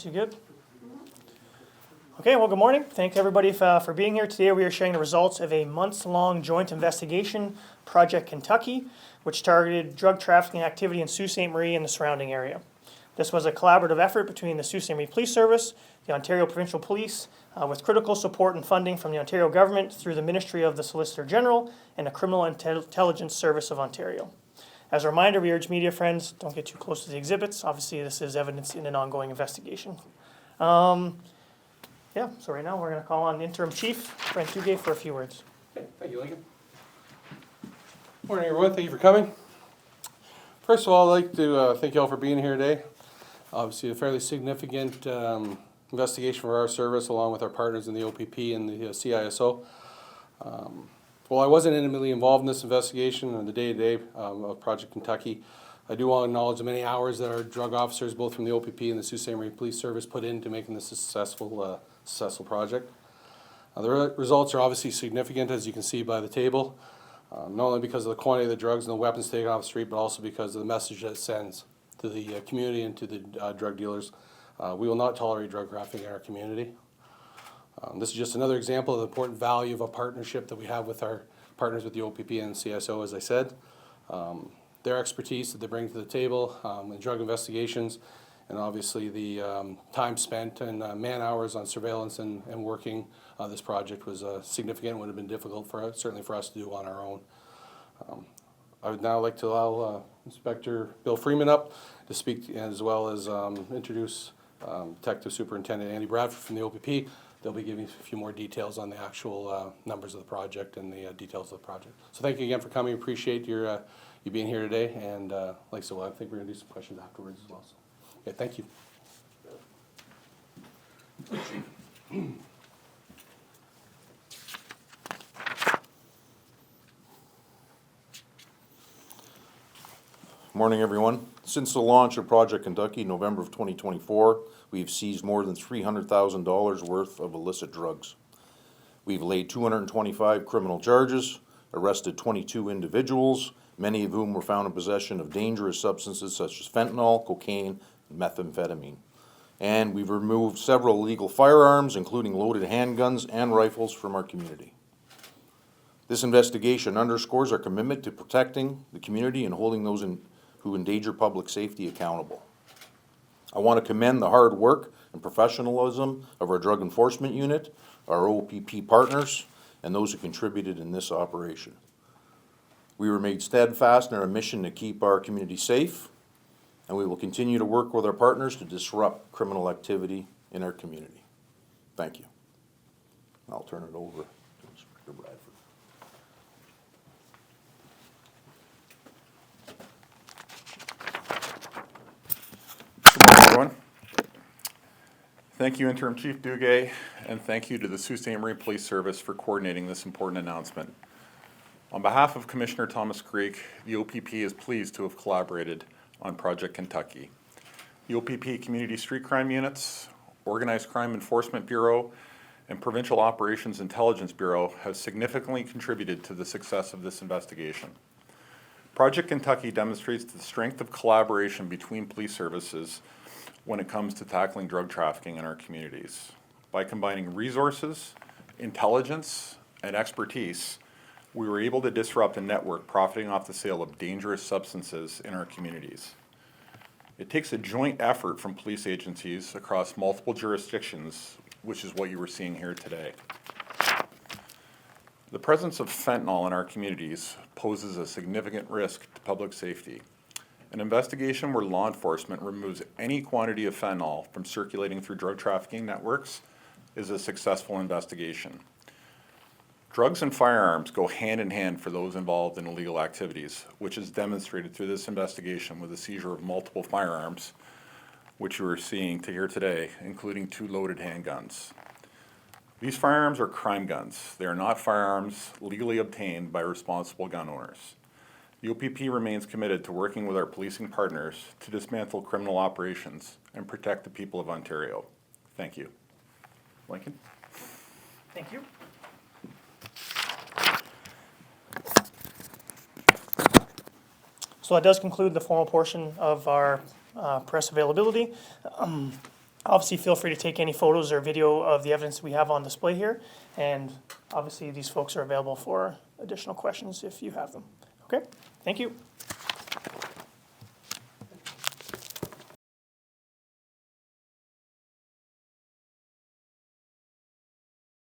Thomas, you good? Okay, well, good morning. Thank everybody for being here. Today we are sharing the results of a months-long joint investigation, Project Kentucky, which targeted drug trafficking activity in Sault Ste. Marie and the surrounding area. This was a collaborative effort between the Sault Ste. Marie Police Service, the Ontario Provincial Police, with critical support and funding from the Ontario government through the Ministry of the Solicitor General and the Criminal Intelligence Service of Ontario. As a reminder, we urge media friends, don't get too close to the exhibits. Obviously, this is evidence in an ongoing investigation. So right now we're going to call on Interim Chief Brent Dugay for a few words. Okay, thank you, Lincoln. Morning, everyone. Thank you for coming. First of all, I'd like to thank you all for being here today. Obviously, a fairly significant investigation for our service, along with our partners in the OPP and the CISO. While I wasn't intimately involved in this investigation on the day-to-day of Project Kentucky, I do want to acknowledge the many hours that our drug officers, both from the OPP and the Sault Ste. Marie Police Service, put into making this a successful project. The results are obviously significant, as you can see by the table, not only because of the quantity of the drugs and the weapons taken off the street, but also because of the message that it sends to the community and to the drug dealers. We will not tolerate drug trafficking in our community. This is just another example of the important value of a partnership that we have with our partners with the OPP and CSO, as I said. Their expertise that they bring to the table in drug investigations, and obviously the time spent and man hours on surveillance and working this project was significant. Would have been difficult certainly for us to do on our own. I would now like to allow Inspector Bill Freeman up to speak, as well as introduce Detective Superintendent Andy Bradford from the OPP. They'll be giving a few more details on the actual numbers of the project and the details of the project. So thank you again for coming. Appreciate you being here today. And like I said, I think we're going to do some questions afterwards as well. So, okay, thank you. Morning, everyone. Since the launch of Project Kentucky in November of 2024, we've seized more than $300,000 worth of illicit drugs. We've laid 225 criminal charges, arrested 22 individuals, many of whom were found in possession of dangerous substances such as fentanyl, cocaine, and methamphetamine. And we've removed several illegal firearms, including loaded handguns and rifles, from our community. This investigation underscores our commitment to protecting the community and holding those who endanger public safety accountable. I want to commend the hard work and professionalism of our Drug Enforcement Unit, our OPP partners, and those who contributed in this operation. We remain steadfast in our mission to keep our community safe, and we will continue to work with our partners to disrupt criminal activity in our community. Thank you. I'll turn it over to Inspector Bradford. Good morning, everyone. Thank you, Interim Chief Dugay, and thank you to the Sault Ste. Marie Police Service for coordinating this important announcement. On behalf of Commissioner Thomas Creek, the OPP is pleased to have collaborated on Project Kentucky. The OPP Community Street Crime Units, Organized Crime Enforcement Bureau, and Provincial Operations Intelligence Bureau have significantly contributed to the success of this investigation. Project Kentucky demonstrates the strength of collaboration between police services when it comes to tackling drug trafficking in our communities. By combining resources, intelligence, and expertise, we were able to disrupt a network profiting off the sale of dangerous substances in our communities. It takes a joint effort from police agencies across multiple jurisdictions, which is what you were seeing here today. The presence of fentanyl in our communities poses a significant risk to public safety. An investigation where law enforcement removes any quantity of fentanyl from circulating through drug trafficking networks is a successful investigation. Drugs and firearms go hand in hand for those involved in illegal activities, which is demonstrated through this investigation with the seizure of multiple firearms, which you are seeing to here today, including 2 loaded handguns. These firearms are crime guns. They are not firearms legally obtained by responsible gun owners. The OPP remains committed to working with our policing partners to dismantle criminal operations and protect the people of Ontario. Thank you. Lincoln? Thank you. So that does conclude the formal portion of our press availability. Obviously, feel free to take any photos or video of the evidence we have on display here. And obviously, these folks are available for additional questions if you have them. Okay, thank you.